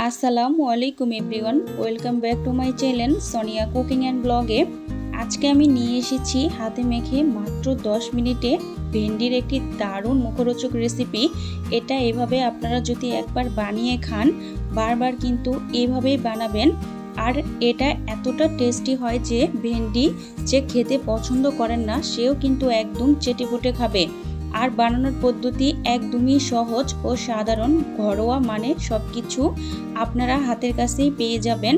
আসসালামু আলাইকুম everyone, welcome back to my channel Sonia cooking and ব্লগে। আজকে আমি নিয়ে এসেছি হাতে মেখে মাত্র 10 মিনিটে ভেন্ডির একটি দারুণ মুখরোচক রেসিপি। এটা এভাবে আপনারা যদি একবার বানিয়ে খান বারবার কিন্তু এভাবেই বানাবেন। আর এটা এতটা টেস্টি হয় যে ভেন্ডি যে খেতে পছন্দ করেন না সেও কিন্তু একদম চেটেপুটে খাবে। আর বানানোর পদ্ধতি একদমই সহজ ও সাধারণ, ঘরোয়া মানে সব কিছু আপনারা হাতের কাছেই পেয়ে যাবেন।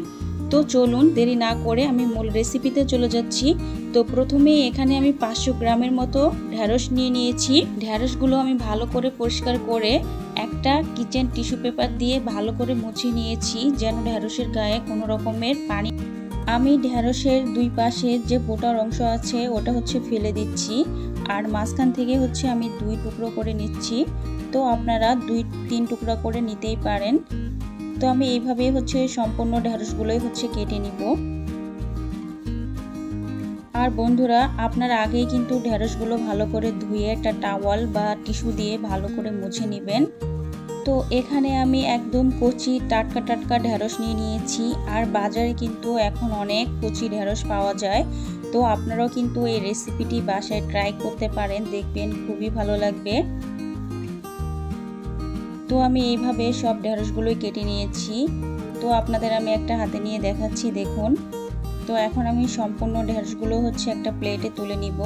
তো চলুন দেরি না করে আমি মূল রেসিপিতে চলে যাচ্ছি। তো প্রথমে এখানে আমি 500 গ্রামের মতো ঢ্যাঁড়স নিয়ে নিয়েছি। ঢ্যাঁড়সগুলো আমি ভালো করে পরিষ্কার করে একটা কিচেন টিস্যু পেপার দিয়ে ভালো করে মুছে নিয়েছি, যেন ঢ্যাঁড়সের গায়ে কোনো রকমের পানি। আমি ঢ্যাঁড়সের দুই পাশে যে বোটার অংশ আছে ওটা ফেলে দিচ্ছি, আর মাঝখান থেকে আমি 2 টুকরো করে নিচ্ছি। তো আপনারা 2-3 টুকরা করে নিতেই পারেন। তো আমি এইভাবে সম্পূর্ণ ঢ্যাঁড়সগুলোই কেটে নিব। আর বন্ধুরা, আপনারা আগেই কিন্তু ঢ্যাঁড়সগুলো ভালো করে ধুয়ে একটা টাওয়াল বা টিস্যু দিয়ে ভালো করে মুছে নেবেন। তো এখানে আমি একদম কচি টাটকা ঢ্যাঁড়স নিয়ে নিয়েছি। আর বাজারে কিন্তু এখন অনেক কচি ঢ্যাঁড়স পাওয়া যায়। তো আপনারাও কিন্তু এই রেসিপিটি বাসায় ট্রাই করতে পারেন, দেখবেন খুবই ভালো লাগবে। তো আমি এইভাবে সব ঢ্যাঁড়সগুলোই কেটে নিয়েছি। তো আপনাদের আমি একটা হাতে নিয়ে দেখাচ্ছি, দেখুন। তো এখন আমি সম্পূর্ণ ঢ্যাঁড়সগুলো একটা প্লেটে তুলে নিব।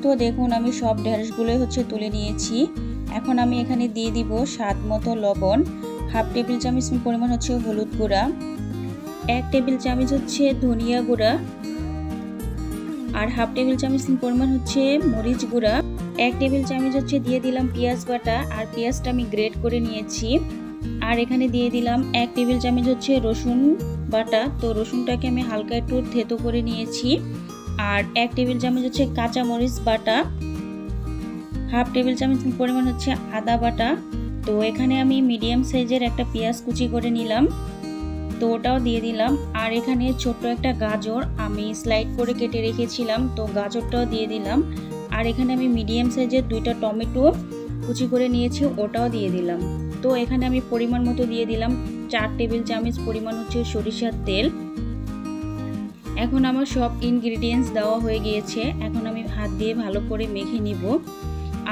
তো দেখুন আমি সব ঢ্যাঁড়সগুলোই তুলে নিয়েছি। এখন আমি এখানে দিয়ে দিব স্বাদ মতো লবণ, 1/2 টেবিল চামচ পরিমাণ হলুদ গুঁড়া, 1 টেবিল চামচ ধনিয়া গুঁড়া, আর 1/2 টেবিল চামচ পরিমাণ মরিচ গুঁড়া, 1 টেবিল চামচ দিয়ে দিলাম পেঁয়াজ বাটা, আর পেঁয়াজটা আমি গ্রেট করে নিয়েছি। আর এখানে দিয়ে দিলাম 1 টেবিল চামচ রসুন বাটা। তো রসুনটাকে আমি হালকা একটু থেতো করে নিয়েছি। আর 1 টেবিল চামচ কাঁচা মরিচ বাটা, 1/2 টেবিল চামচ পরিমাণ আদা বাটা। তো এখানে আমি মিডিয়াম সাইজের একটা পেঁয়াজ কুচি করে নিলাম, তো ওটাও দিয়ে দিলাম। আর এখানে ছোট্ট একটা গাজর আমি স্লাইড করে কেটে রেখেছিলাম, তো গাজরটাও দিয়ে দিলাম। আর এখানে আমি মিডিয়াম সাইজের 2টা টমেটো কুচি করে নিয়েছি, ওটাও দিয়ে দিলাম। তো এখানে আমি পরিমাণ মতো দিয়ে দিলাম 4 টেবিল চামচ পরিমাণ সরিষার তেল। এখন আমার সব ইনগ্রিডিয়েন্টস দেওয়া হয়ে গিয়েছে। এখন আমি হাত দিয়ে ভালো করে মেখে নিব।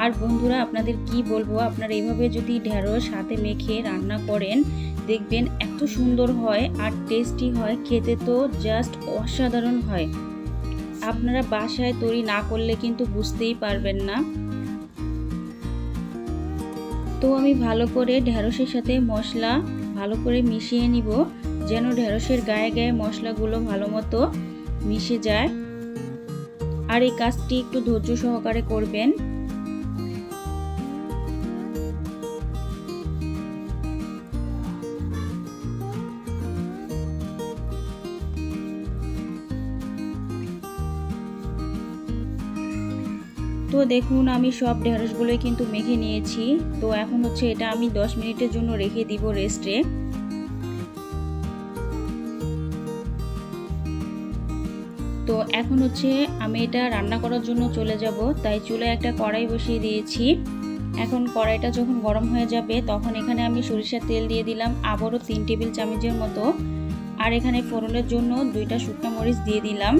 আর বন্ধুরা, আপনাদের কি বলবো, আপনারা এইভাবে যদি ঢ্যাঁড়স হাতে মেখে রান্না করেন দেখবেন এত সুন্দর হয় আর টেস্টি হয়, খেতে তো জাস্ট অসাধারণ হয়। আপনারা বাসায় তৈরি না করলে কিন্তু বুঝতেই পারবেন না। তো আমি ভালো করে ঢ্যাঁড়সের সাথে মশলা ভালো করে মিশিয়ে নিব, যেন ঢ্যাঁড়সের গায়ে গায়ে মশলাগুলো ভালো মতো মিশে যায়। আর এই কাজটি একটু ধৈর্য সহকারে করবেন। তো দেখুন আমি সব ঢ্যাঁড়সগুলোই কিন্তু মেখে নিয়েছি। তো এখন এটা আমি 10 মিনিটের জন্য রেখে দিব রেস্টে। তো এখন আমি এটা রান্না করার জন্য চলে যাব, তাই চুলায় একটা কড়াই বসিয়ে দিয়েছি। এখন কড়াইটা যখন গরম হয়ে যাবে তখন এখানে আমি সরিষার তেল দিয়ে দিলাম আবারও 3 টেবিল চামচের মতো। আর এখানে ফোড়নের জন্য 2টা শুকনো মরিচ দিয়ে দিলাম,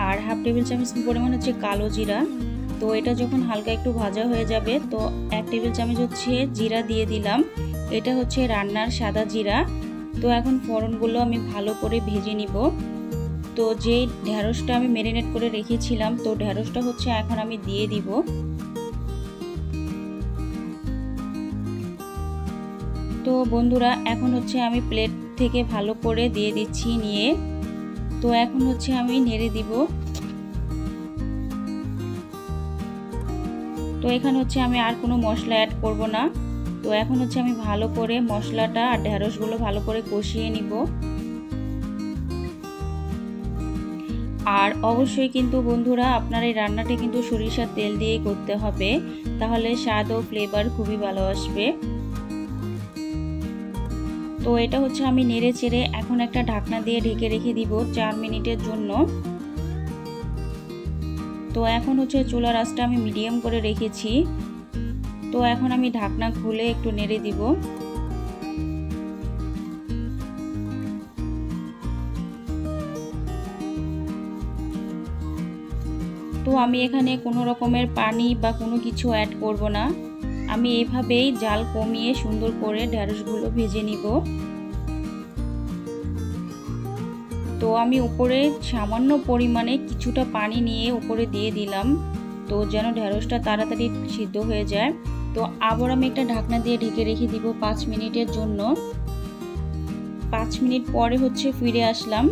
আর 1/2 টেবিল চামচ পরিমাণ কালো জিরা। তো এটা যখন হালকা একটু ভাজা হয়ে যাবে তো 1 টেবিল চামচ জিরা দিয়ে দিলাম। এটা রান্নার সাদা জিরা। তো এখন ফোড়নগুলো আমি ভালো করে ভেজে নিব। তো যে ঢ্যাঁড়সটা আমি ম্যারিনেট করে রেখেছিলাম, তো ঢ্যাঁড়সটা এখন আমি দিয়ে দিব। তো বন্ধুরা, এখন আমি প্লেট থেকে ভালো করে দিয়ে দিচ্ছি নিয়ে। তো এখন আমি নেড়ে দিব। তো এখানে আমি আর কোনো মশলা অ্যাড করব না। তো এখন আমি ভালো করে মশলাটা আর ঢ্যাঁড়সগুলো ভালো করে কষিয়ে নিব। আর অবশ্যই কিন্তু বন্ধুরা, আপনার এই রান্নাটা কিন্তু সরিষার তেল দিয়েই করতে হবে, তাহলে স্বাদ ও ফ্লেভার খুবই ভালো আসবে। তো এটা আমি নেড়ে চেড়ে এখন একটা ঢাকনা দিয়ে ঢেকে রেখে দিব 4 মিনিটের জন্য। তো তো এখন হচ্ছে চুলার আঁচটা আমি মিডিয়াম করে রেখেছি। তো এখন আমি ঢাকনা খুলে একটু নেড়ে দিব। তো আমি এখানে কোনো রকমের পানি বা কোনো কিছু অ্যাড করব না। আমি এইভাবেই জাল কমিয়ে সুন্দর করে ঢেঁড়সগুলো ভেজে নিব। তো আমি উপরে সামান্য পরিমাণে কিছুটা পানি নিয়ে উপরে দিয়ে দিলাম, তো যেন ঢেঁড়সটা তাড়াতাড়ি সিদ্ধ হয়ে যায়। তো আবার আমি একটা ঢাকনা দিয়ে ঢেকে রেখে দিব 5 মিনিটের জন্য। 5 মিনিট পরে হচ্ছে ফিরে আসলাম।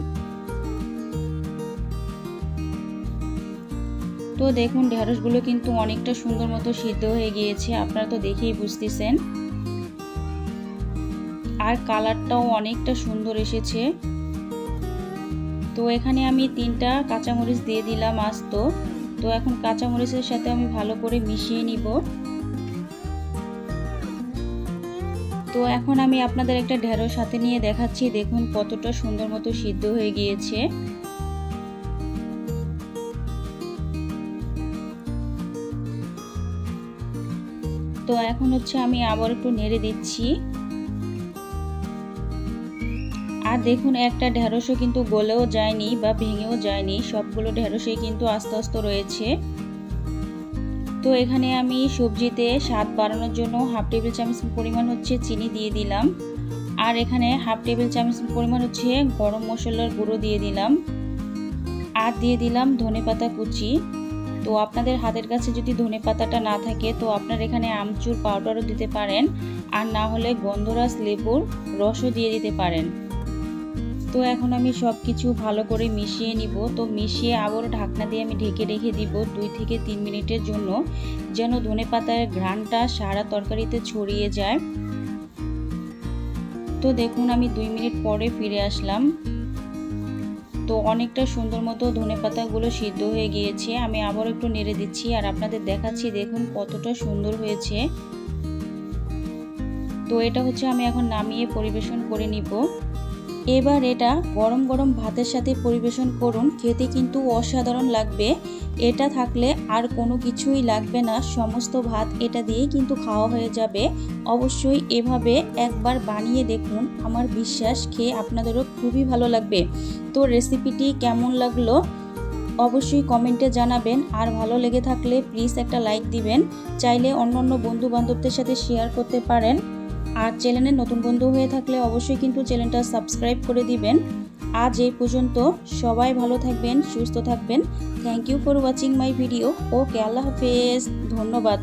তো দেখুন ঢেঁড়সগুলো কিন্তু অনেকটা সুন্দর মতো সিদ্ধ হয়ে গিয়েছে, আপনারা তো দেখেই বুঝতেছেন। আর কালারটাও অনেকটা সুন্দর এসেছে। তো এখানে আমি 3টা কাঁচামরিচ দিয়ে দিলাম আস্ত। তো এখন কাঁচামরিচের সাথে আমি ভালো করে মিশিয়ে নিব। তো এখন আমি আপনাদের একটা ঢেঁড়স সাথে নিয়ে দেখাচ্ছি, দেখুন কতটা সুন্দর মতো সিদ্ধ হয়ে গিয়েছে। তো এখন হচ্ছে আমি আবার একটু নেড়ে দিচ্ছি। আর দেখুন একটা ঢেঁড়সও কিন্তু গলেও যায়নি বা ভেঙেও যায়নি, সবগুলো ঢেঁড়সই কিন্তু আস্তে আস্তে রয়েছে। তো এখানে আমি সবজিতে স্বাদ বাড়ানোর জন্য 1/2 টেবিল চামচ পরিমাণ হচ্ছে চিনি দিয়ে দিলাম। আর এখানে 1/2 টেবিল চামচ পরিমাণ হচ্ছে গরম মশলার গুঁড়ো দিয়ে দিলাম। আর দিয়ে দিলাম ধনেপাতা কুচি। তো আপনাদের হাতের কাছে যদি ধনেপাতাটা না থাকে তো আপনারা এখানে আমচুর পাউডারও দিতে পারেন, আর না হলে গন্ধরাজ লেবুর রসও দিয়ে দিতে পারেন। তো এখন আমি সব কিছু ভালো করে মিশিয়ে নিব। তো মিশিয়ে আবার ঢাকনা দিয়ে আমি ঢেকে রেখে দিব 2 থেকে 3 মিনিটের জন্য, যেন ধনেপাতার ঘ্রাণটা সারা তরকারিতে ছড়িয়ে যায়। তো দেখুন আমি 2 মিনিট পরে ফিরে আসলাম। তো অনেকটা সুন্দর মতো ধনেপাতাগুলো সিদ্ধ হয়ে গিয়েছে। আমি আবার একটু নেড়ে দিচ্ছি আর আপনাদের দেখাচ্ছি, দেখুন কতটা সুন্দর হয়েছে। তো এটা হচ্ছে আমি এখন নামিয়ে পরিবেশন করে নিব। এবার এটা গরম গরম ভাতের সাথে পরিবেশন করুন, খেতে কিন্তু অসাধারণ লাগবে। এটা থাকলে আর কোনো কিছুই লাগবে না, সমস্ত ভাত এটা দিয়েই কিন্তু খাওয়া হয়ে যাবে। অবশ্যই এভাবে একবার বানিয়ে দেখুন, আমার বিশ্বাস খেয়ে আপনাদেরও খুবই ভালো লাগবে। তো রেসিপিটি কেমন লাগলো অবশ্যই কমেন্টে জানাবেন, আর ভালো লেগে থাকলে প্লিজ একটা লাইক দিবেন। চাইলে অন্য বন্ধু বান্ধবদের সাথে শেয়ার করতে পারেন। আর চ্যানেলে নতুন বন্ধু হয়ে থাকলে অবশ্যই কিন্তু চ্যানেলটা সাবস্ক্রাইব করে দিবেন। আজ এই পর্যন্ত, সবাই ভালো থাকবেন, সুস্থ থাকবেন। Thank you for watching my video. Okay, আল্লাহ হাফেজ, ধন্যবাদ।